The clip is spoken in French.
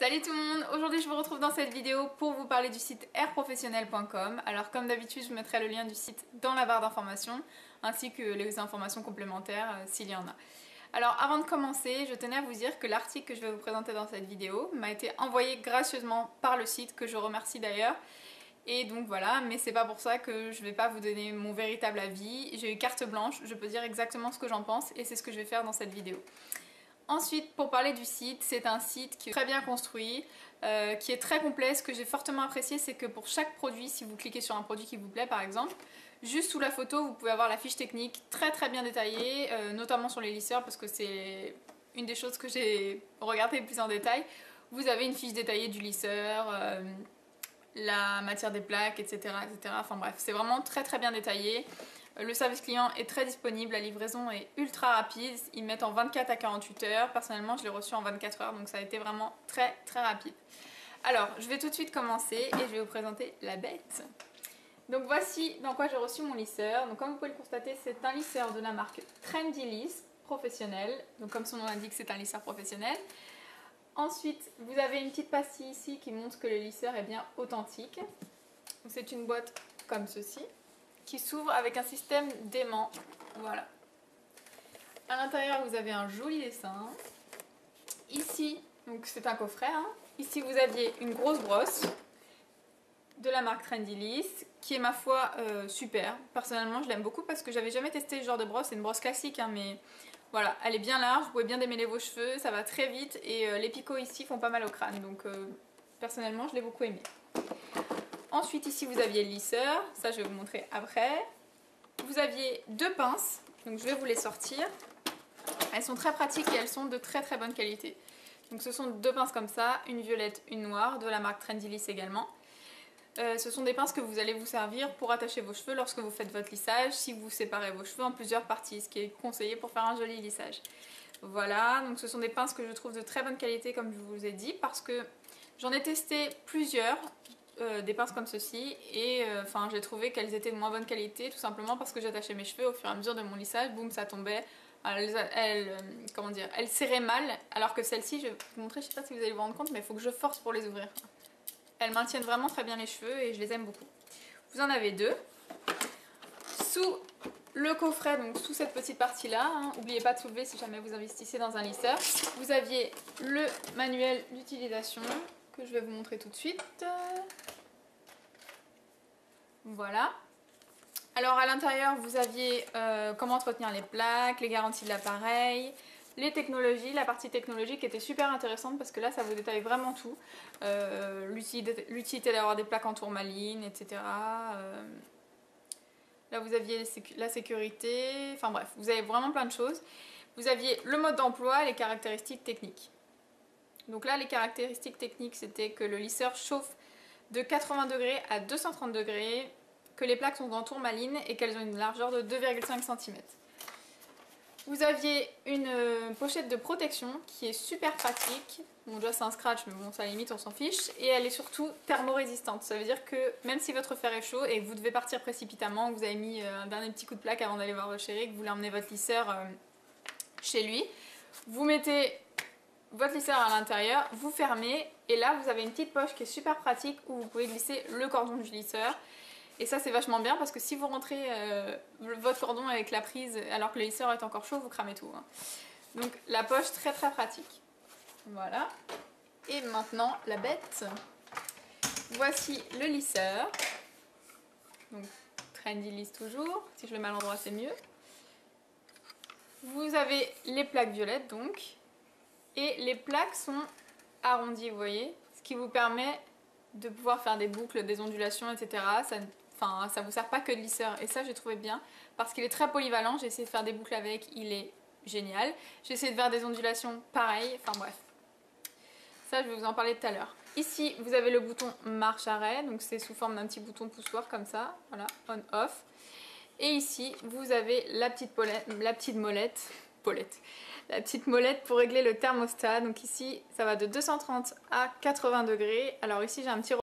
Salut tout le monde, aujourd'hui je vous retrouve dans cette vidéo pour vous parler du site airprofessionnel.com. Alors comme d'habitude je vous mettrai le lien du site dans la barre d'informations ainsi que les informations complémentaires s'il y en a. Alors avant de commencer, je tenais à vous dire que l'article que je vais vous présenter dans cette vidéo m'a été envoyé gracieusement par le site, que je remercie d'ailleurs. Et donc voilà, mais c'est pas pour ça que je vais pas vous donner mon véritable avis. J'ai eu carte blanche, je peux dire exactement ce que j'en pense et c'est ce que je vais faire dans cette vidéo. Ensuite, pour parler du site, c'est un site qui est très bien construit, qui est très complet. Ce que j'ai fortement apprécié, c'est que pour chaque produit, si vous cliquez sur un produit qui vous plaît par exemple, juste sous la photo, vous pouvez avoir la fiche technique très bien détaillée, notamment sur les lisseurs parce que c'est une des choses que j'ai regardé plus en détail. Vous avez une fiche détaillée du lisseur, la matière des plaques, etc. Enfin bref, c'est vraiment très bien détaillé. Le service client est très disponible, la livraison est ultra rapide, ils mettent en 24 à 48 heures. Personnellement, je l'ai reçu en 24 heures, donc ça a été vraiment très rapide. Alors, je vais tout de suite commencer et je vais vous présenter la bête. Donc voici dans quoi j'ai reçu mon lisseur. Donc comme vous pouvez le constater, c'est un lisseur de la marque Trendy Liss professionnel. Donc comme son nom l'indique, c'est un lisseur professionnel. Ensuite, vous avez une petite pastille ici qui montre que le lisseur est bien authentique. C'est une boîte comme ceci, qui s'ouvre avec un système d'aimant. Voilà. À l'intérieur, vous avez un joli dessin. Ici, donc c'est un coffret. Ici, vous aviez une grosse brosse de la marque Trendy Liss, qui est ma foi super. Personnellement, je l'aime beaucoup parce que j'avais jamais testé ce genre de brosse. C'est une brosse classique, mais voilà, elle est bien large. Vous pouvez bien démêler vos cheveux, ça va très vite et les picots ici font pas mal au crâne. Donc personnellement, je l'ai beaucoup aimé. Ensuite ici vous aviez le lisseur, ça je vais vous montrer après. Vous aviez deux pinces, donc je vais vous les sortir. Elles sont très pratiques et elles sont de très bonne qualité. Donc ce sont deux pinces comme ça, une violette, une noire, de la marque Trendy Liss également. Ce sont des pinces que vous allez vous servir pour attacher vos cheveux lorsque vous faites votre lissage, si vous séparez vos cheveux en plusieurs parties, ce qui est conseillé pour faire un joli lissage. Voilà, donc ce sont des pinces que je trouve de très bonne qualité comme je vous ai dit, parce que j'en ai testé plusieurs. Des pinces comme ceci et enfin j'ai trouvé qu'elles étaient de moins bonne qualité tout simplement parce que j'attachais mes cheveux au fur et à mesure de mon lissage, boum, ça tombait, comment dire, elles serraient mal, alors que celles-ci, je vais vous montrer, je sais pas si vous allez vous rendre compte, mais il faut que je force pour les ouvrir. Elles maintiennent vraiment très bien les cheveux et je les aime beaucoup. Vous en avez deux. Sous le coffret, donc sous cette petite partie là, n'oubliez pas de soulever si jamais vous investissez dans un lisseur, vous aviez le manuel d'utilisation que je vais vous montrer tout de suite. Voilà. Alors à l'intérieur vous aviez comment entretenir les plaques, les garanties de l'appareil, les technologies, la partie technologique était super intéressante parce que là ça vous détaille vraiment tout. L'utilité d'avoir des plaques en tourmaline, etc. Là vous aviez la sécurité, enfin bref, vous avez vraiment plein de choses. Vous aviez le mode d'emploi et les caractéristiques techniques. Donc là les caractéristiques techniques c'était que le lisseur chauffe de 80 degrés à 230 degrés, que les plaques sont en tourmaline et qu'elles ont une largeur de 2,5 cm. Vous aviez une pochette de protection qui est super pratique. Bon déjà c'est un scratch mais bon ça à la limite on s'en fiche. Et elle est surtout thermorésistante. Ça veut dire que même si votre fer est chaud et que vous devez partir précipitamment, que vous avez mis un dernier petit coup de plaque avant d'aller voir votre chéri, que vous voulez emmener votre lisseur chez lui, vous mettez votre lisseur à l'intérieur, vous fermez et là vous avez une petite poche qui est super pratique où vous pouvez glisser le cordon du lisseur. Et ça c'est vachement bien parce que si vous rentrez votre cordon avec la prise alors que le lisseur est encore chaud, vous cramez tout. Donc la poche très pratique. Voilà. Et maintenant la bête. Voici le lisseur. Donc Trendy Liss toujours. Si je le mets à l'endroit c'est mieux. Vous avez les plaques violettes donc. Et les plaques sont arrondies, vous voyez, ce qui vous permet de pouvoir faire des boucles, des ondulations, etc. Ça vous sert pas que de lisseur et ça j'ai trouvé bien parce qu'il est très polyvalent. J'ai essayé de faire des boucles avec, il est génial. J'ai essayé de faire des ondulations, pareil, enfin bref. Ça je vais vous en parler tout à l'heure. Ici vous avez le bouton marche-arrêt, donc c'est sous forme d'un petit bouton poussoir comme ça, voilà, on-off. Et ici vous avez la petite molette pour régler le thermostat. Donc ici ça va de 230 à 80 degrés. Alors ici j'ai un petit